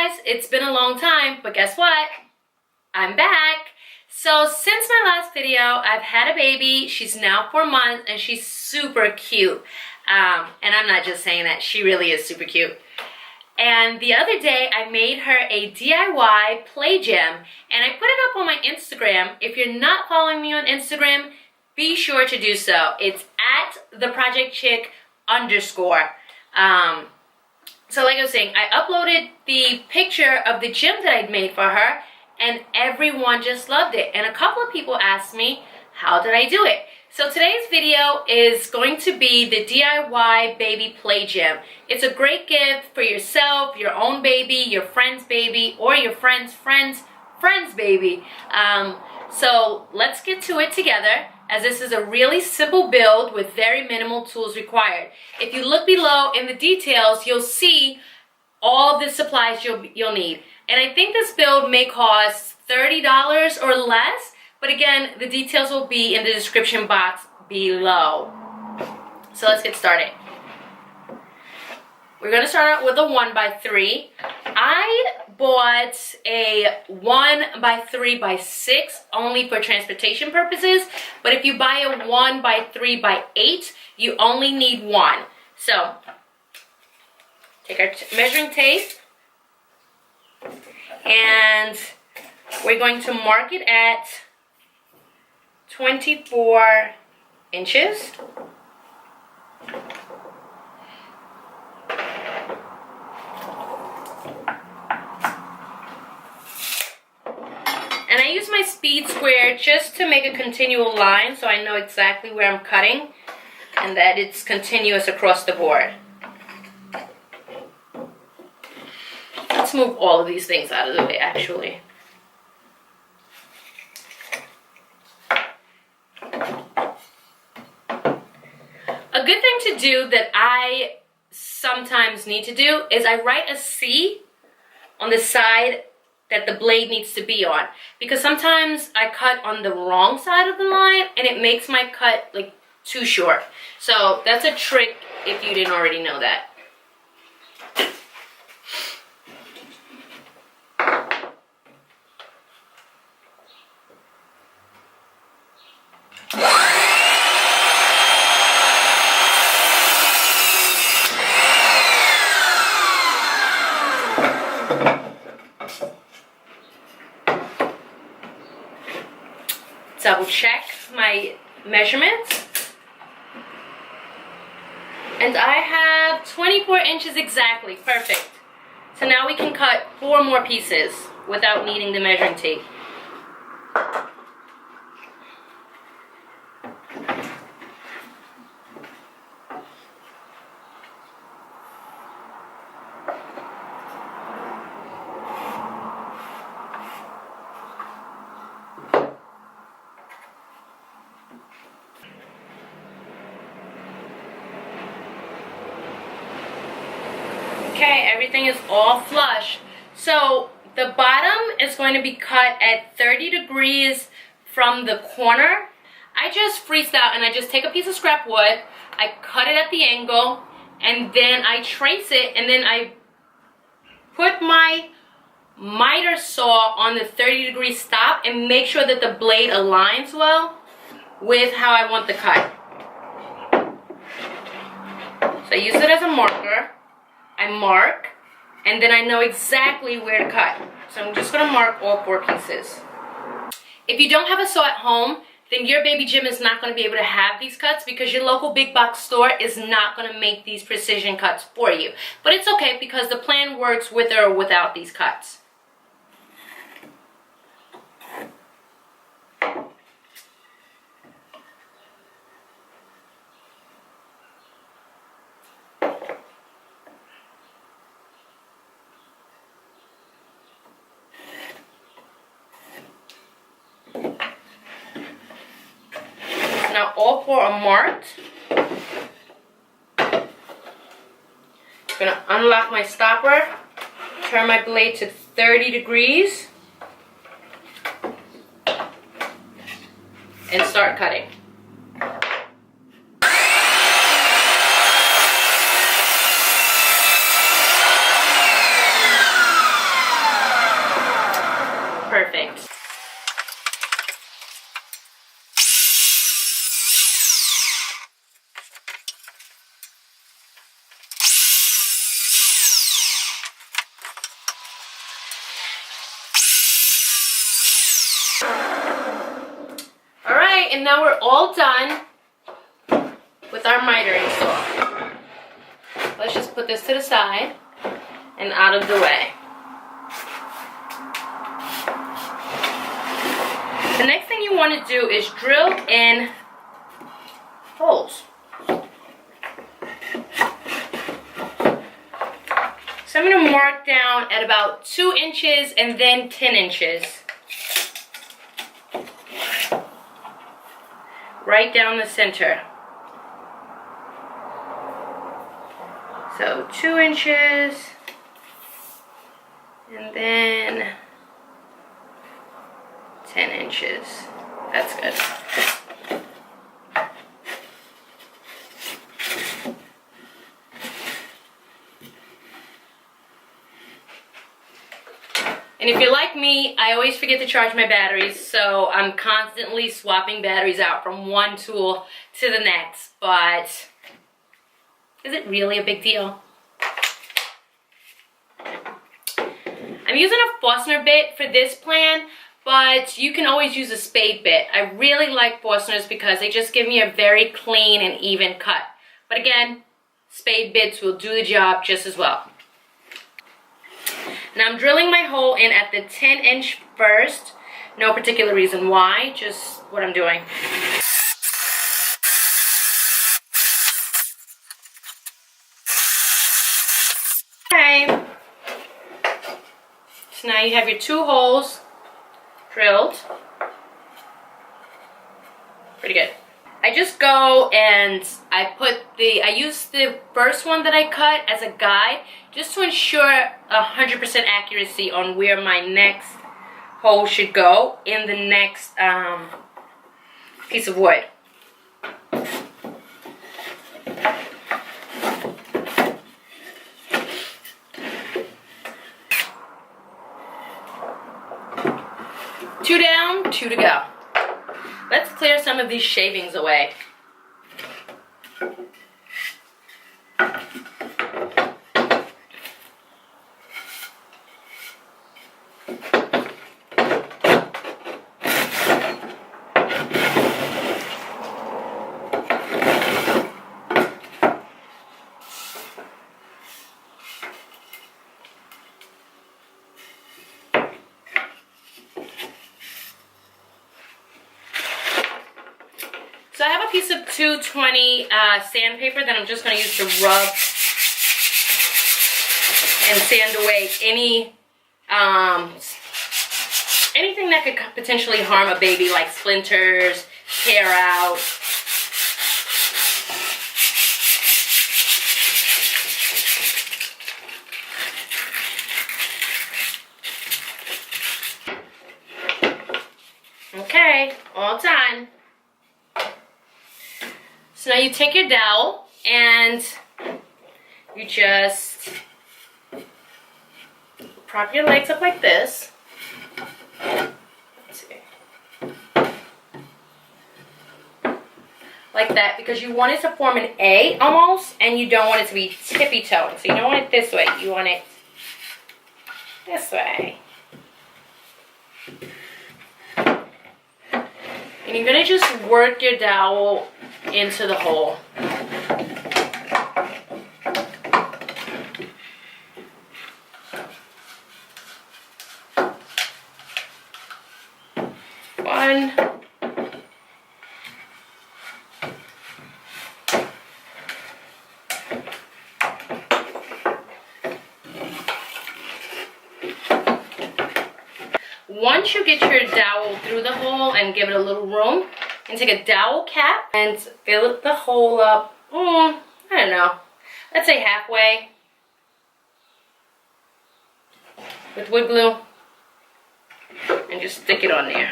guys, it's been a long time, but guess what? I'm back. So since my last video, I've had a baby. She's now 4 months and she's super cute. And I'm not just saying that, she really is super cute. And the other day, I made her a DIY play gym and I put it up on my Instagram. If you're not following me on Instagram, be sure to do so. It's at theprojectchick_. So like I was saying, I uploaded the picture of the gym that I'd made for her and everyone just loved it. And a couple of people asked me, how did I do it? So today's video is going to be the DIY baby play gym. It's a great gift for yourself, your own baby, your friend's baby, or your friend's baby. So let's get to it together, as this is a really simple build with very minimal tools required. If you look below in the details, you'll see all the supplies you'll need. And I think this build may cost $30 or less, but again, the details will be in the description box below. So let's get started. We're gonna start out with a 1x3. I bought a 1x3x6 only for transportation purposes, but if you buy a 1x3x8, you only need one. So, take our measuring tape, and we're going to mark it at 24 inches. And I use my speed square just to make a continual line so I know exactly where I'm cutting and that it's continuous across the board. Let's move all of these things out of the way, actually. A good thing to do that I sometimes need to do is I write a C on the side that the blade needs to be on, because sometimes I cut on the wrong side of the line and it makes my cut like too short. So that's a trick if you didn't already know that. Double check my measurements, and I have 24 inches exactly. Perfect. So now we can cut 4 more pieces without needing the measuring tape. Okay, everything is all flush. So the bottom is going to be cut at 30 degrees from the corner. I just freestyle and I just take a piece of scrap wood, I cut it at the angle, and then I trace it, and then I put my miter saw on the 30-degree stop and make sure that the blade aligns well with how I want the cut. So I use it as a marker. I mark, and then I know exactly where to cut. So I'm just gonna mark all 4 pieces. If you don't have a saw at home, then your baby gym is not gonna be able to have these cuts because your local big box store is not gonna make these precision cuts for you. But it's okay because the plan works with or without these cuts. Now all 4 are marked. I'm gonna unlock my stopper, turn my blade to 30 degrees, and start cutting. Okay, and now we're all done with our miter install. Let's just put this to the side and out of the way. The next thing you want to do is drill in holes. So I'm going to mark down at about 2 inches and then 10 inches. Right down the center. So 2 inches and then 10 inches. That's good. And if you're like me, I always forget to charge my batteries, so I'm constantly swapping batteries out from one tool to the next. But is it really a big deal? I'm using a Forstner bit for this plan, but you can always use a spade bit. I really like Forstners because they just give me a very clean and even cut. But again, spade bits will do the job just as well. Now I'm drilling my hole in at the 10-inch first. No particular reason why, just what I'm doing. Okay. So now you have your 2 holes drilled. Pretty good. I just go and I use the first one that I cut as a guide just to ensure 100% accuracy on where my next hole should go in the next piece of wood. Two down, 2 to go. Let's clear some of these shavings away. So I have a piece of 220 sandpaper that I'm just going to use to rub and sand away anything that could potentially harm a baby, like splinters, tear out. Okay, all done. So now you take your dowel and you just prop your legs up like this. Let's see. Like that, because you want it to form an A almost, and you don't want it to be tippy-toeing. So you don't want it this way, you want it this way. And you're going to just work your dowel into the hole. One. Once you get your dowel through the hole and give it a little room, and take a dowel cap and fill the hole up, I don't know, let's say halfway with wood glue, and just stick it on there.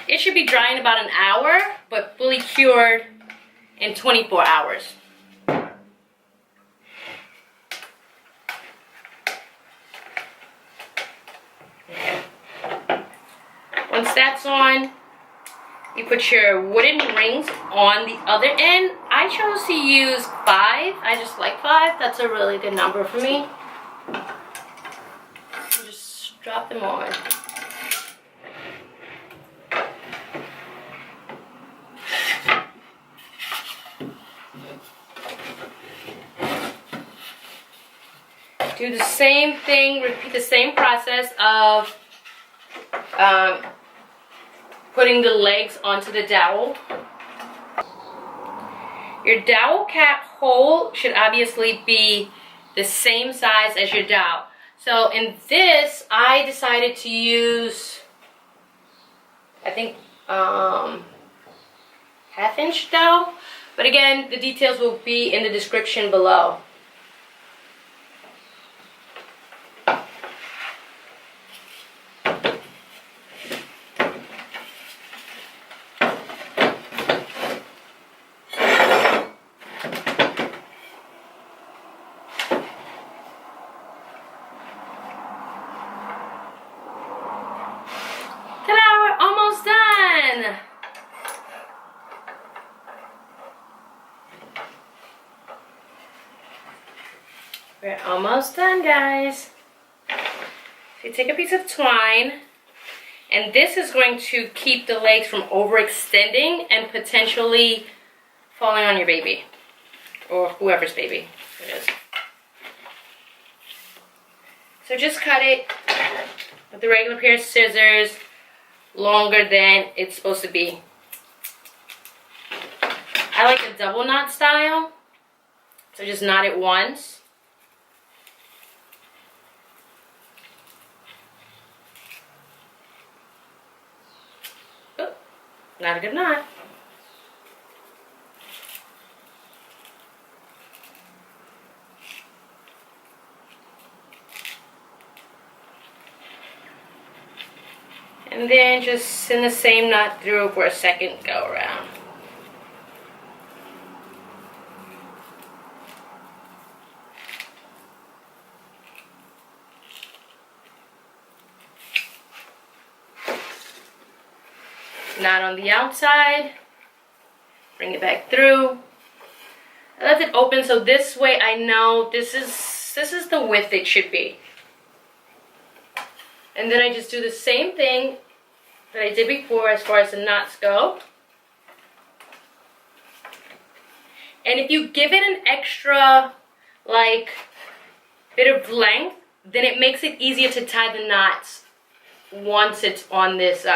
It should be dry in about an hour, but fully cured in 24 hours. Once that's on, You put your wooden rings on the other end. I chose to use 5. I just like 5. That's a really good number for me. Just drop them on. Do the same thing, repeat the same process of putting the legs onto the dowel. Your dowel cap hole should obviously be the same size as your dowel. So in this, I decided to use, I think, 1/2-inch dowel. But again, the details will be in the description below. Ta-da, we're almost done. We're almost done, guys. So you take a piece of twine, and this is going to keep the legs from overextending and potentially falling on your baby, or whoever's baby it is. So just cut it with the regular pair of scissors, longer than it's supposed to be. I like the double knot style, so just knot it once. Oh, not a good knot. And then just send the same knot through for a second go around. Knot on the outside. Bring it back through. I left it open so this way I know this is the width it should be. And then I just do the same thing that I did before as far as the knots go. And if you give it an extra, like, bit of length, then it makes it easier to tie the knots once it's on this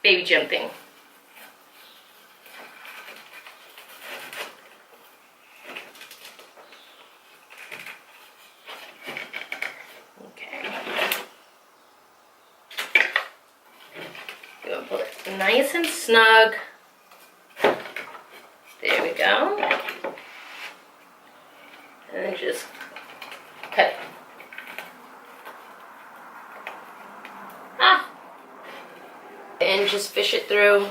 baby gym thing. Pull it nice and snug. There we go. And then just cut it. And just fish it through.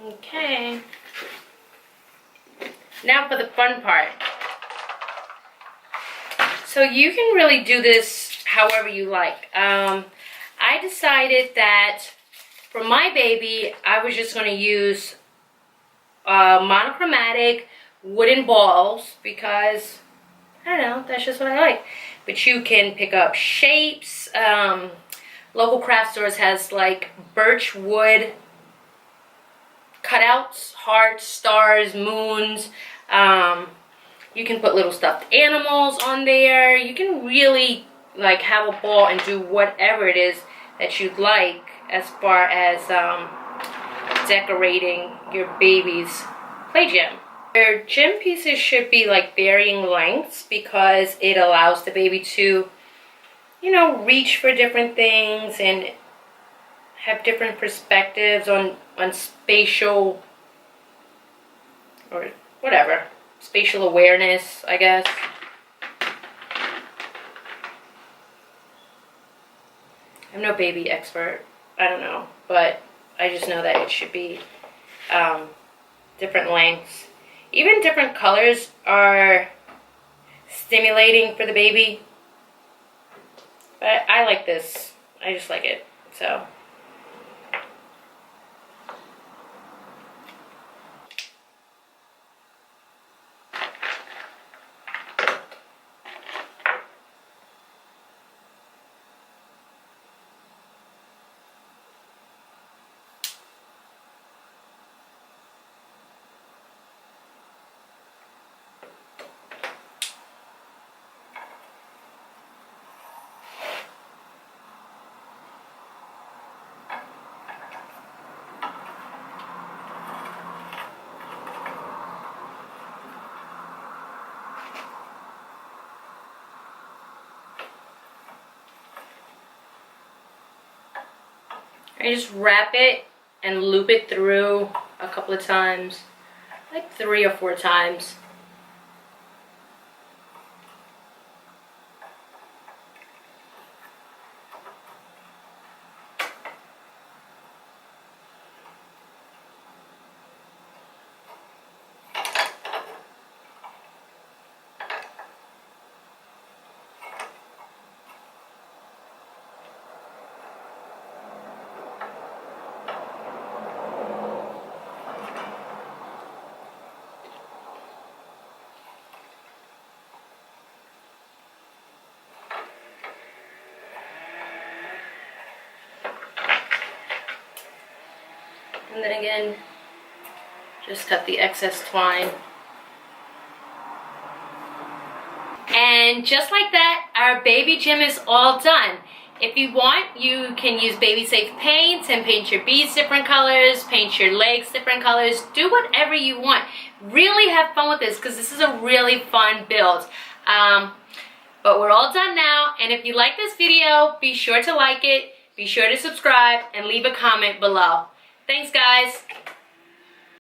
Okay. Now for the fun part. So you can really do this however you like. I decided that for my baby, I was just going to use monochromatic wooden balls because, I don't know, that's just what I like. But you can pick up shapes. Local craft stores has like birch wood cutouts, hearts, stars, moons. You can put little stuffed animals on there. You can really like have a ball and do whatever it is that you'd like as far as decorating your baby's play gym. Your gym pieces should be like varying lengths because it allows the baby to, you know, reach for different things and have different perspectives on spatial or whatever. Spatial awareness, I guess. I'm no baby expert. I don't know, but I just know that it should be different lengths. Even different colors are stimulating for the baby. But I like this. I just like it. So. I just wrap it and loop it through a couple of times, like 3 or 4 times. And then again, just cut the excess twine. And just like that, our baby gym is all done. If you want, you can use baby safe paints and paint your beads different colors, paint your legs different colors, do whatever you want. Really have fun with this because this is a really fun build. But we're all done now, and if you like this video, be sure to like it, be sure to subscribe, and leave a comment below. Thanks, guys.